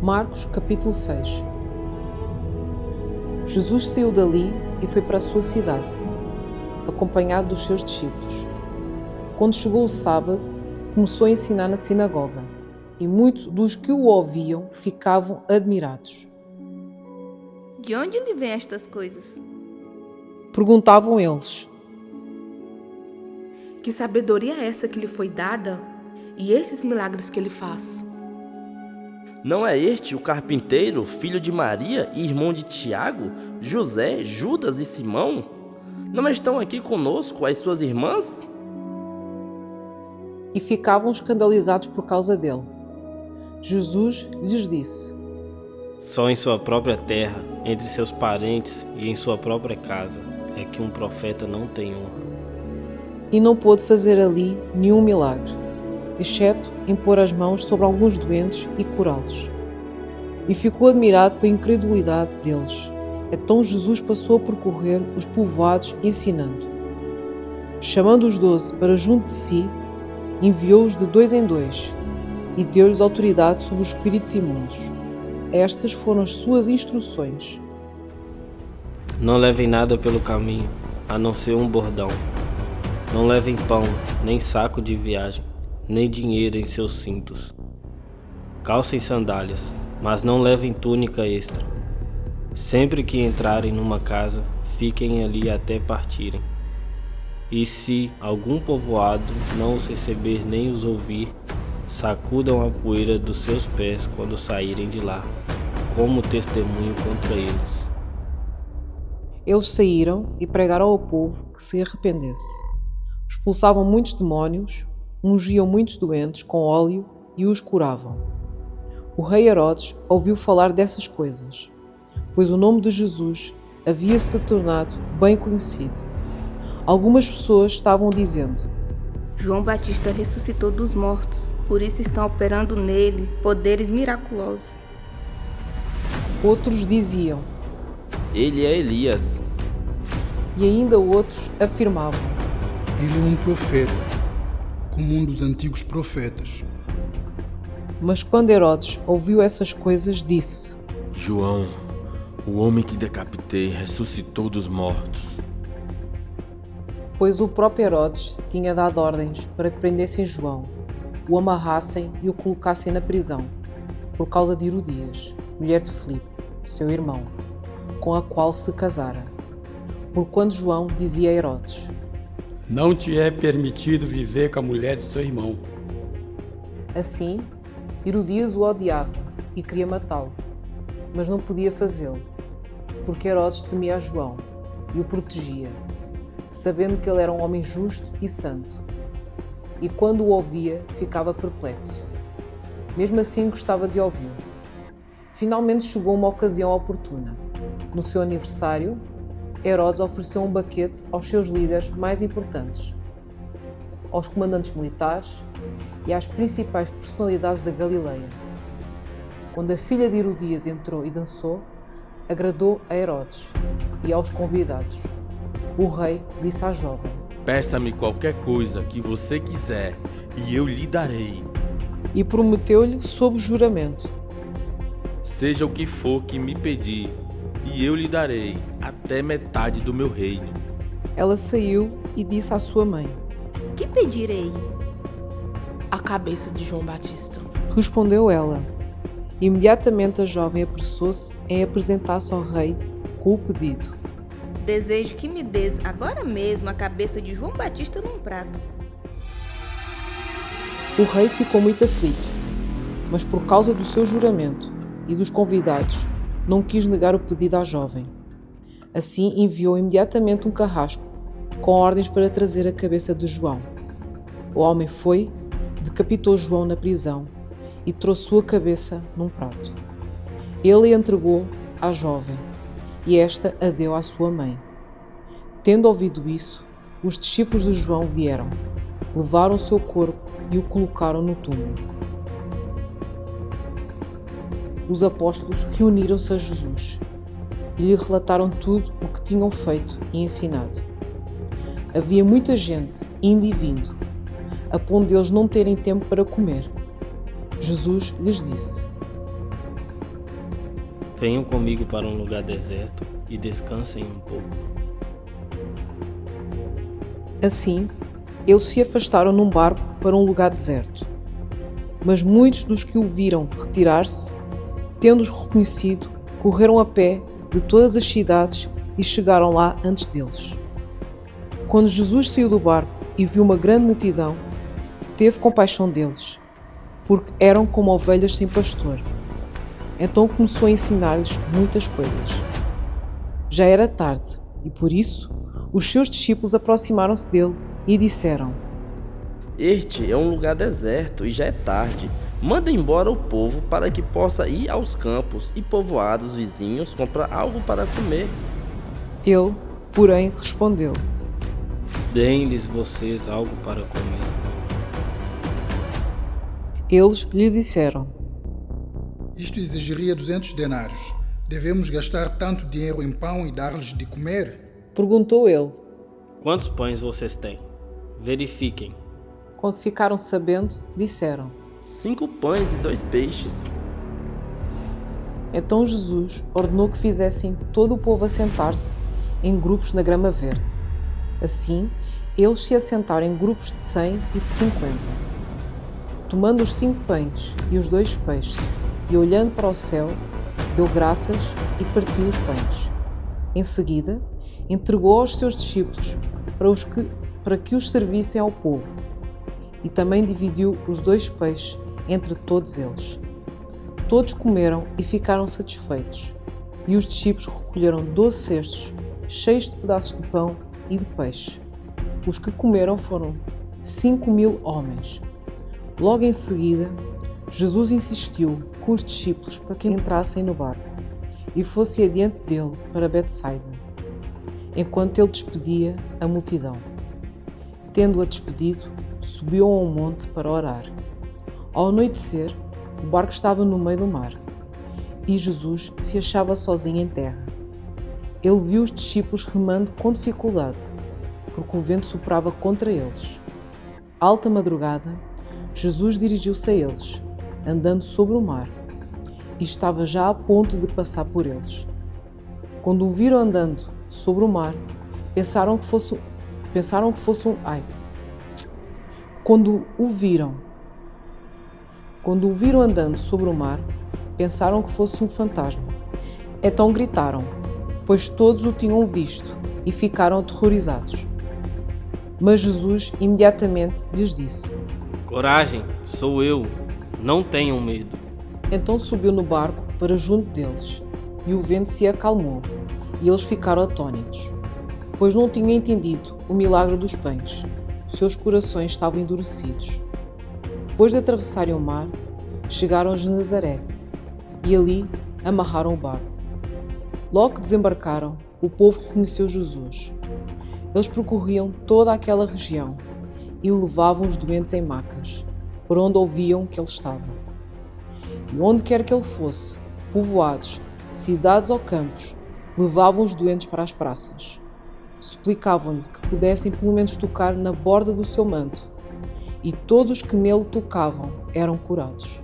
Marcos, capítulo 6. Jesus saiu dali e foi para a sua cidade, acompanhado dos seus discípulos. Quando chegou o sábado, começou a ensinar na sinagoga, e muitos dos que o ouviam ficavam admirados. De onde lhe vêm estas coisas? Perguntavam eles. Que sabedoria é essa que lhe foi dada? E esses milagres que ele faz? Não é este o carpinteiro, filho de Maria e irmão de Tiago, José, Judas e Simão? Não estão aqui conosco as suas irmãs? E ficavam escandalizados por causa dele. Jesus lhes disse: Só em sua própria terra, entre seus parentes e em sua própria casa, é que um profeta não tem honra. E não pôde fazer ali nenhum milagre, exceto impor as mãos sobre alguns doentes e curá-los. E ficou admirado com a incredulidade deles. Então Jesus passou a percorrer os povoados ensinando. Chamando os 12 para junto de si, enviou-os de 2 em 2 e deu-lhes autoridade sobre os espíritos imundos. Estas foram as suas instruções. Não levem nada pelo caminho, a não ser um bordão. Não levem pão, nem saco de viagem, nem dinheiro em seus cintos. Calcem sandálias, mas não levem túnica extra. Sempre que entrarem numa casa, fiquem ali até partirem. E se algum povoado não os receber nem os ouvir, sacudam a poeira dos seus pés quando saírem de lá, como testemunho contra eles. Eles saíram e pregaram ao povo que se arrependesse. Expulsavam muitos demónios, ungiam muitos doentes com óleo e os curavam. O rei Herodes ouviu falar dessas coisas, pois o nome de Jesus havia se tornado bem conhecido. Algumas pessoas estavam dizendo: João Batista ressuscitou dos mortos, por isso estão operando nele poderes miraculosos. Outros diziam: Ele é Elias. E ainda outros afirmavam: Ele é um profeta, como um dos antigos profetas. Mas quando Herodes ouviu essas coisas, disse: João, o homem que decapitei, ressuscitou dos mortos. Pois o próprio Herodes tinha dado ordens para que prendessem João, o amarrassem e o colocassem na prisão, por causa de Herodias, mulher de Filipe, seu irmão, com a qual se casara. Porquanto João dizia a Herodes: Não te é permitido viver com a mulher de seu irmão. Assim, Herodias o odiava e queria matá-lo, mas não podia fazê-lo, porque Herodes temia a João e o protegia, sabendo que ele era um homem justo e santo. E quando o ouvia, ficava perplexo. Mesmo assim, gostava de ouvi-lo. Finalmente chegou uma ocasião oportuna. No seu aniversário, Herodes ofereceu um banquete aos seus líderes mais importantes, aos comandantes militares e às principais personalidades da Galileia. Quando a filha de Herodias entrou e dançou, agradou a Herodes e aos convidados. O rei disse à jovem: Peça-me qualquer coisa que você quiser e eu lhe darei. E prometeu-lhe sob juramento: Seja o que for que me pedir, e eu lhe darei até metade do meu reino. Ela saiu e disse à sua mãe: Que pedirei? A cabeça de João Batista. Respondeu ela. Imediatamente a jovem apressou-se em apresentar-se ao rei com o pedido. Desejo que me des agora mesmo a cabeça de João Batista num prato. O rei ficou muito aflito, mas por causa do seu juramento e dos convidados, não quis negar o pedido à jovem. Assim enviou imediatamente um carrasco, com ordens para trazer a cabeça de João. O homem foi, decapitou João na prisão e trouxe sua cabeça num prato. Ele a entregou à jovem, e esta a deu à sua mãe. Tendo ouvido isso, os discípulos de João vieram, levaram o seu corpo e o colocaram no túmulo. Os apóstolos reuniram-se a Jesus e lhe relataram tudo o que tinham feito e ensinado. Havia muita gente indo e vindo, a ponto de eles não terem tempo para comer. Jesus lhes disse: Venham comigo para um lugar deserto e descansem um pouco. Assim, eles se afastaram num barco para um lugar deserto. Mas muitos dos que o viram retirar-se, tendo-os reconhecido, correram a pé de todas as cidades e chegaram lá antes deles. Quando Jesus saiu do barco e viu uma grande multidão, teve compaixão deles, porque eram como ovelhas sem pastor. Então começou a ensinar-lhes muitas coisas. Já era tarde e, por isso, os seus discípulos aproximaram-se dele e disseram: Este é um lugar deserto e já é tarde. Manda embora o povo para que possa ir aos campos e povoados vizinhos comprar algo para comer. Ele, porém, respondeu: Deem-lhes vocês algo para comer. Eles lhe disseram: Isto exigiria 200 denários. Devemos gastar tanto dinheiro em pão e dar-lhes de comer? Perguntou ele. Quantos pães vocês têm? Verifiquem. Quando ficaram sabendo, disseram: 5 pães e 2 peixes. Então Jesus ordenou que fizessem todo o povo assentar-se em grupos na grama verde. Assim, eles se assentaram em grupos de 100 e de 50. Tomando os 5 pães e os 2 peixes, e olhando para o céu, deu graças e partiu os pães. Em seguida, entregou aos seus discípulos para que os servissem ao povo, e também dividiu os 2 peixes entre todos eles. Todos comeram e ficaram satisfeitos, e os discípulos recolheram 12 cestos cheios de pedaços de pão e de peixe. Os que comeram foram 5.000 homens. Logo em seguida, Jesus insistiu com os discípulos para que entrassem no barco e fossem adiante dele para Betsaida, enquanto ele despedia a multidão. Tendo-a despedido, subiu a um monte para orar. Ao anoitecer, o barco estava no meio do mar e Jesus se achava sozinho em terra. Ele viu os discípulos remando com dificuldade, porque o vento soprava contra eles. À alta madrugada, Jesus dirigiu-se a eles, andando sobre o mar, e estava já a ponto de passar por eles. Quando o viram andando sobre o mar, pensaram que fosse Quando o viram andando sobre o mar, pensaram que fosse um fantasma. Então gritaram, pois todos o tinham visto e ficaram aterrorizados. Mas Jesus imediatamente lhes disse: Coragem, sou eu, não tenham medo. Então subiu no barco para junto deles, e o vento se acalmou, e eles ficaram atônitos, pois não tinham entendido o milagre dos pães. Seus corações estavam endurecidos. Depois de atravessarem o mar, chegaram a Genezaré, e ali amarraram o barco. Logo que desembarcaram, o povo reconheceu Jesus. Eles percorriam toda aquela região e levavam os doentes em macas, por onde ouviam que ele estava. E onde quer que ele fosse, povoados, cidades ou campos, levavam os doentes para as praças. Suplicavam-lhe que pudessem pelo menos tocar na borda do seu manto, e todos os que nele tocavam eram curados.